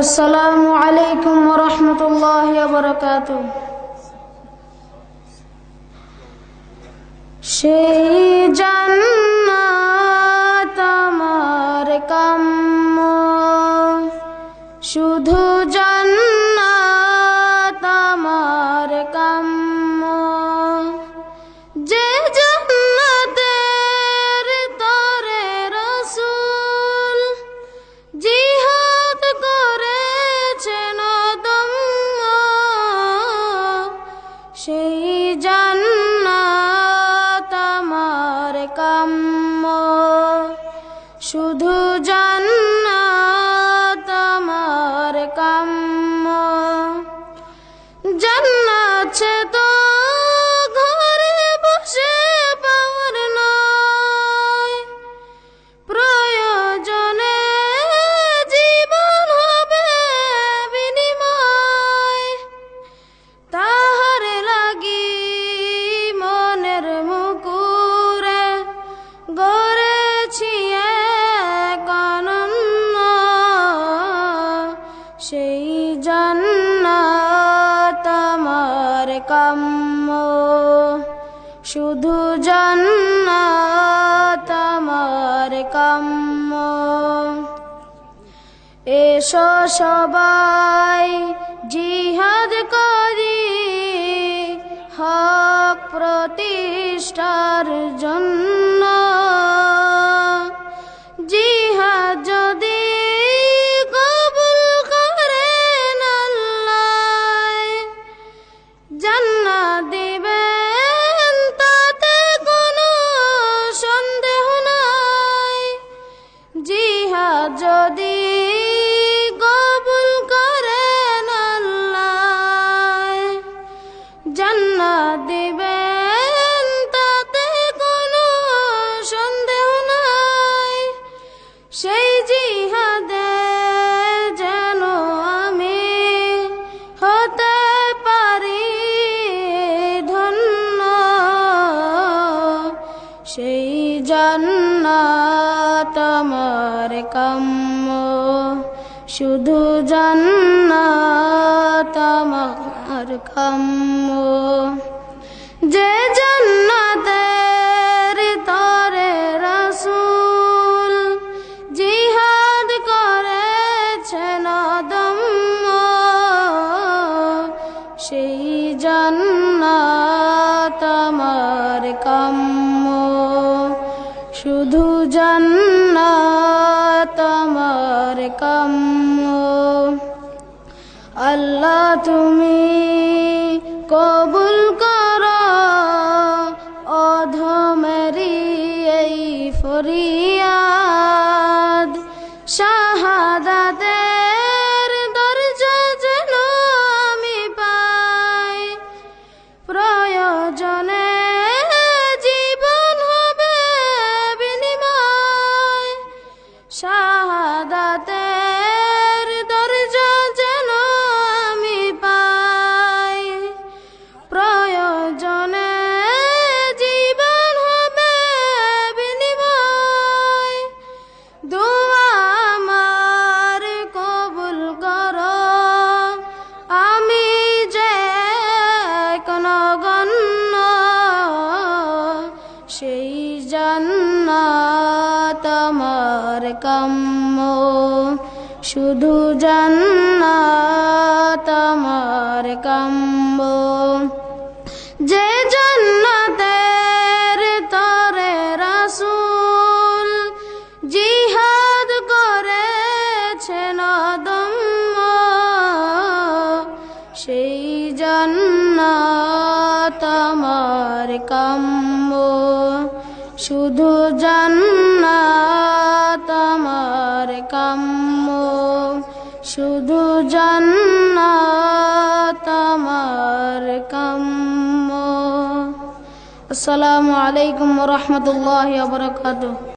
আসসালামু আলাইকুম ওয়া রাহমাতুল্লাহি ওয়া বারাকাতুহু। সেই জান্নাত আমার কাম্য, শুধু জান্নাত আমার কাম্য। যে জান্নাতের তরে রাসূল জিহাদ করেছেন অদম্য, সেই জান্নাত আমার কাম্য, শুধু জান্নাত আমার কাম্য। জান্নাত সে তো ঘরে বসে পাওয়ার নয়, প্রয়োজনে জীবন হবে বিনিময়। তাহার লাগি মনের মুকুরে গড়েছি এক অনন্য, সেই জান্নাত আমার কাম্য, শুধু জান্নাত আমার কাম্য। এসো সবাই জিহাদ করি হক প্রতিষ্ঠার জন্য। জিহাদ যদি কবুল করেন আল্লাহ, জান্নাত দিবেন তাতে কোনো সন্দেহ নাই। জিহাদ যদি কবুল করেন আল্লাহ, জান্নাত দিবেন তাতে কোনো সন্দেহ নাই। সেই জিহাদে যেন আমি হতে পারি ধন্য, সেই জান্নাত আমার কাম্য, শুধু জান্নাত আমার কাম্য। যে জান্নাতের তরে রাসূল জিহাদ করেছেন অদম্য, সেই জান্নাত আমার কাম্য, শুধু জান্নাত আমার কাম্য। আল্লাহ তুমি কবুল করো অধমেরি এই ফরিয়াদ, শাহাদাতের দরজা যেন আমি পাই। প্রয়োজনে জীবন হবে বিনিময়, শাহাদাতের দরজা যেন আমি পাই। প্রয়োজনে জীবন হবে বিনিময়। দোয়া আমার কবুল করো, আমি যে কোনো গণ্য, সেই জান্নাত আমার কাম্য, শুধু জান্নাত আমার কাম্য। যে জান্নাতের তরে রাসূল জিহাদ করেছেন অদম্য, সেই জান্নাত আমার কাম্য, শুধু জান্নাত আমার কাম্য, শুধু জান্নাত আমার কাম্য। আসসালামু আলাইকুম ওয়া রাহমাতুল্লাহি ওয়া বারাকাতুহু।